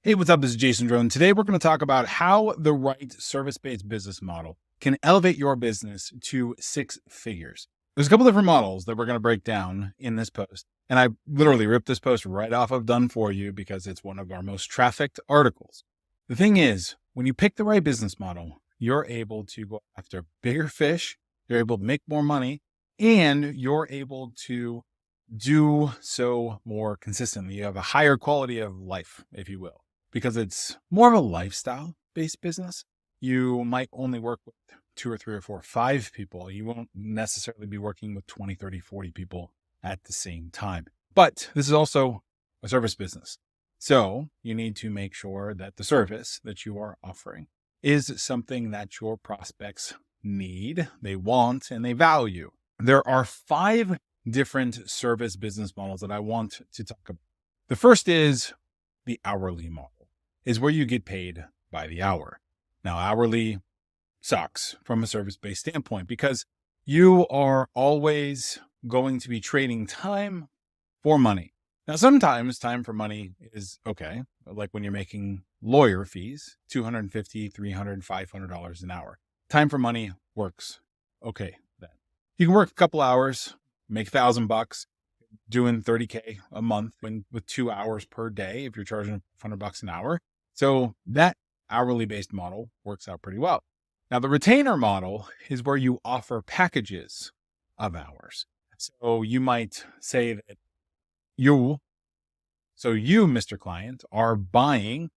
Hey, what's up? This is Jason Drone. Today, we're going to talk about how the right service-based business model can elevate your business to six figures. There's a couple different models that we're going to break down in this post. And I literally ripped this post right off of Done For You because it's one of our most trafficked articles. The thing is, when you pick the right business model, you're able to go after bigger fish, you're able to make more money, and you're able to do so more consistently. You have a higher quality of life, if you will, because it's more of a lifestyle based business. You might only work with 2 or 3 or 4 or 5 people. You won't necessarily be working with 20, 30, 40 people at the same time. But this is also a service business. So you need to make sure that the service that you are offering is something that your prospects need, they want, and they value. There are 5 different service business models that I want to talk about. The first is the hourly model, is where you get paid by the hour. Now, hourly sucks from a service-based standpoint because you are always going to be trading time for money. Now, sometimes time for money is okay, like when you're making lawyer fees, $250, $300, $500 an hour. Time for money works okay then. You can work a couple hours, make $1,000 doing $30K a month with 2 hours per day if you're charging $100 an hour. So that hourly based model works out pretty well. Now, the retainer model is where you offer packages of hours. So you might say that you, Mr. Client, are buying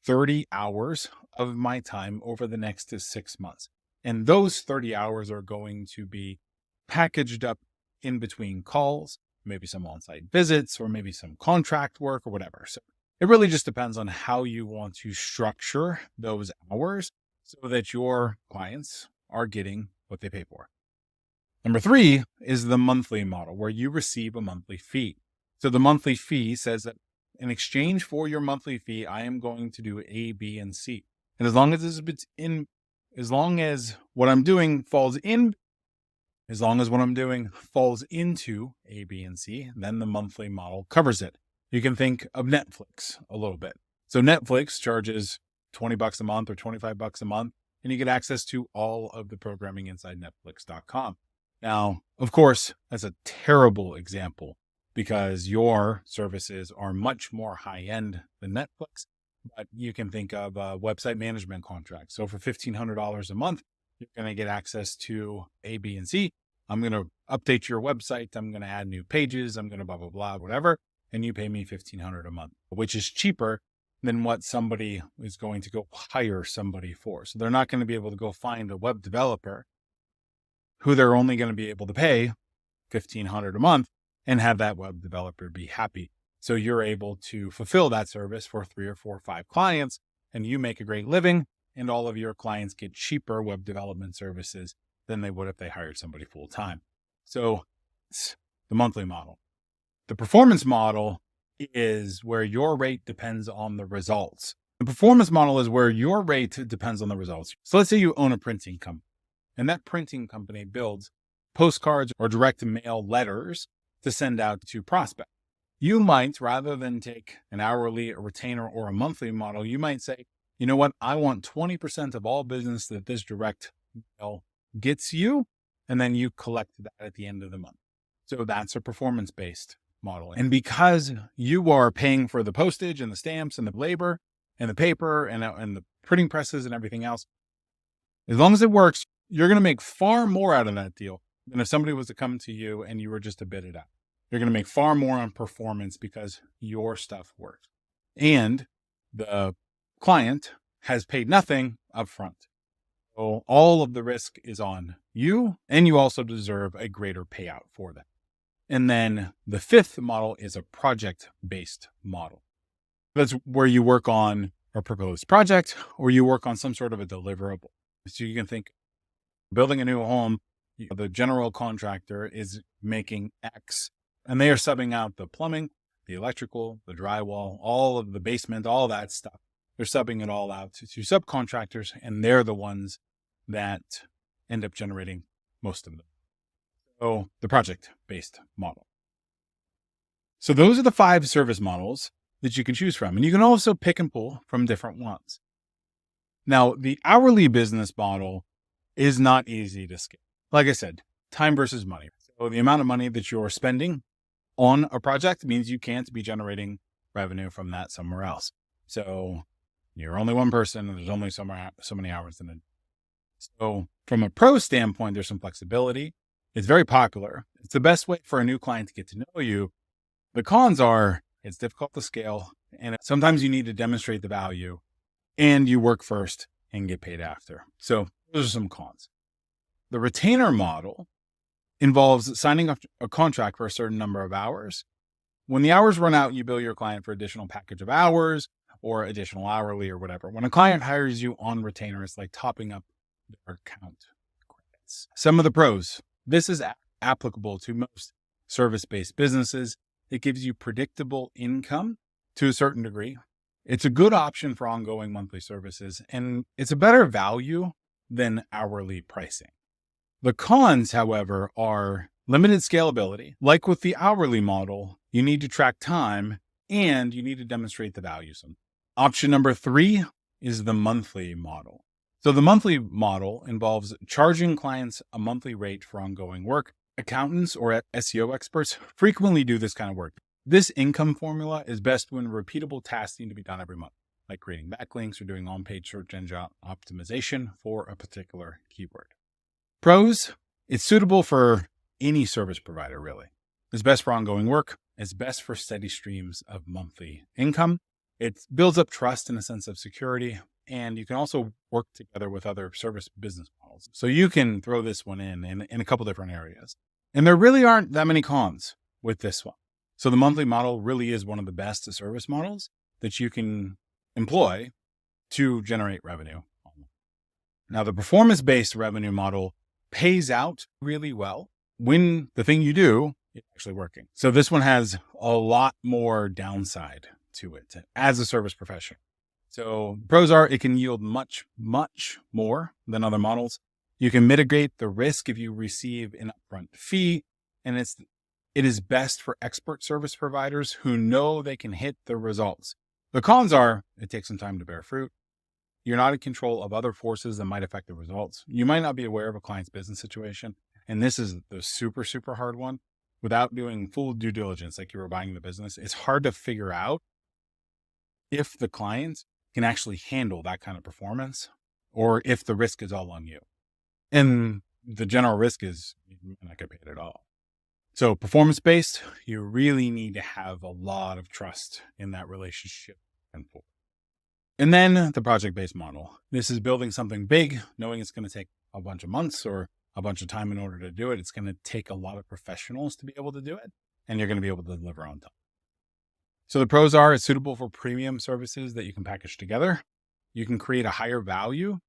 30 hours of my time over the next 6 months. And those 30 hours are going to be packaged up in between calls, maybe some on-site visits, or maybe some contract work or whatever. So it really just depends on how you want to structure those hours so that your clients are getting what they pay for. Number 3 is the monthly model, where you receive a monthly fee. So the monthly fee says that in exchange for your monthly fee, I am going to do A, B, and C. And as long as what I'm doing falls into A, B, and C, then the monthly model covers it. You can think of Netflix a little bit. So Netflix charges $20 a month or $25 a month, and you get access to all of the programming inside Netflix.com. Now, of course, that's a terrible example because your services are much more high-end than Netflix, but you can think of a website management contract. So for $1,500 a month, you're going to get access to A, B, and C. I'm going to update your website. I'm going to add new pages. I'm going to blah, blah, blah, whatever. And you pay me $1,500 a month, which is cheaper than what somebody is going to go hire somebody for. So they're not going to be able to go find a web developer who they're only going to be able to pay $1,500 a month and have that web developer be happy. So you're able to fulfill that service for 3 or 4 or 5 clients, and you make a great living, and all of your clients get cheaper web development services than they would if they hired somebody full time. So it's the monthly model. The performance model is where your rate depends on the results. The performance model is where your rate depends on the results. So let's say you own a printing company, and that printing company builds postcards or direct mail letters to send out to prospects. You might, rather than take an hourly, a retainer, or a monthly model, you might say, you know what? I want 20% of all business that this direct mail gets you, and then you collect that at the end of the month. So that's a performance-based model. And because you are paying for the postage and the stamps and the labor and the paper and the printing presses and everything else, as long as it works, you're going to make far more out of that deal than if somebody was to come to you and you were just to bid it out. You're going to make far more on performance because your stuff works. And the client has paid nothing up front. So all of the risk is on you, and you also deserve a greater payout for that. And then the 5th model is a project-based model. That's where you work on a proposed project or you work on some sort of a deliverable. So you can think building a new home, the general contractor is making X, and they are subbing out the plumbing, the electrical, the drywall, all of the basement, all that stuff. They're subbing it all out to subcontractors, and they're the ones that end up generating most of them. So the project-based model. So those are the 5 service models. that you can choose from. And you can also pick and pull from different ones. Now, the hourly business model is not easy to scale. Like I said, time versus money. So the amount of money that you're spending on a project means you can't be generating revenue from that somewhere else. So you're only one person and there's only so many hours in it. So from a pro standpoint, there's some flexibility. It's very popular. It's the best way for a new client to get to know you. The cons are it's difficult to scale, and sometimes you need to demonstrate the value, and you work first and get paid after. So those are some cons. The retainer model involves signing up a contract for a certain number of hours. When the hours run out, you bill your client for additional package of hours or additional hourly or whatever. When a client hires you on retainer, it's like topping up their account credits. Some of the pros. This is applicable to most service-based businesses. It gives you predictable income to a certain degree. It's a good option for ongoing monthly services, and it's a better value than hourly pricing. The cons, however, are limited scalability. Like with the hourly model, you need to track time and you need to demonstrate the value. Option number 3 is the monthly model. So the monthly model involves charging clients a monthly rate for ongoing work. Accountants or SEO experts frequently do this kind of work. This income formula is best when repeatable tasks need to be done every month, like creating backlinks or doing on-page search engine optimization for a particular keyword. Pros, it's suitable for any service provider, really. It's best for ongoing work. It's best for steady streams of monthly income. It builds up trust and a sense of security. And you can also work together with other service business models. So you can throw this one in a couple different areas. And there really aren't that many cons with this one. So the monthly model really is one of the best service models that you can employ to generate revenue. Now, the performance-based revenue model pays out really well when the thing you do is actually working. So this one has a lot more downside to it as a service professional. So pros are it can yield much, much more than other models. You can mitigate the risk if you receive an upfront fee, and it is best for expert service providers who know they can hit the results. The cons are it takes some time to bear fruit. You're not in control of other forces that might affect the results. You might not be aware of a client's business situation, and this is the super, super hard one. Without doing full due diligence, like you were buying the business, it's hard to figure out if the client can actually handle that kind of performance or if the risk is all on you. And the general risk is you're not get paid at all. So performance-based, you really need to have a lot of trust in that relationship. And then the project-based model. This is building something big, knowing it's going to take a bunch of months or a bunch of time in order to do it. It's going to take a lot of professionals to be able to do it, and you're going to be able to deliver on time. So the pros are it's suitable for premium services that you can package together. You can create a higher value.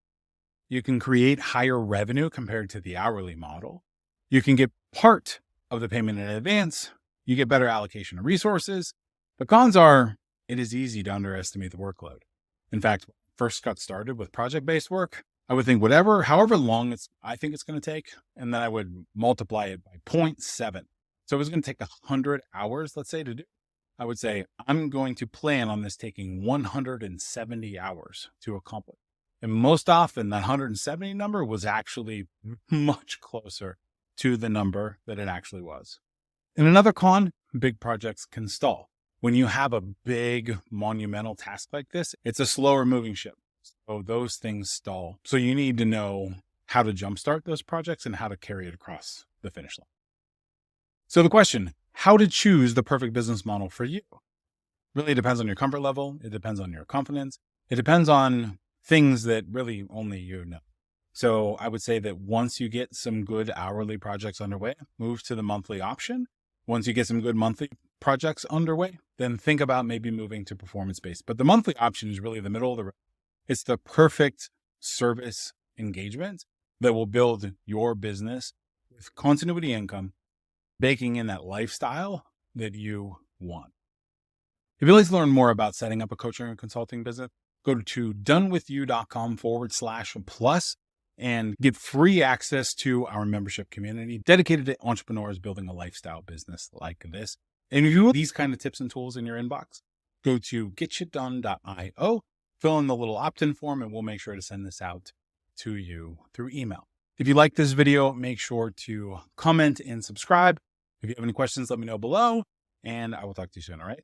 You can create higher revenue compared to the hourly model. You can get part of the payment in advance. You get better allocation of resources. The cons are it is easy to underestimate the workload. In fact, when I first got started with project-based work, I would think however long I think it's going to take, and then I would multiply it by 0.7. So it was going to take 100 hours, let's say, to do. I would say, I'm going to plan on this taking 170 hours to accomplish. And most often that 170 number was actually much closer to the number that it actually was. And another con, big projects can stall. When you have a big monumental task like this, it's a slower moving ship. So those things stall. So you need to know how to jumpstart those projects and how to carry it across the finish line. So the question, how to choose the perfect business model for you? Really depends on your comfort level. It depends on your confidence. It depends on things that really only you know. So I would say that once you get some good hourly projects underway, move to the monthly option. Once you get some good monthly projects underway, then think about maybe moving to performance-based. But the monthly option is really the middle of the road. It's the perfect service engagement that will build your business with continuity income, baking in that lifestyle that you want. If you'd like to learn more about setting up a coaching and consulting business, go to donewithyou.com/plus and get free access to our membership community dedicated to entrepreneurs building a lifestyle business like this. And if you want these kind of tips and tools in your inbox, go to getshitdone.io, fill in the little opt-in form, and we'll make sure to send this out to you through email. If you like this video, make sure to comment and subscribe. If you have any questions, let me know below, and I will talk to you soon. All right.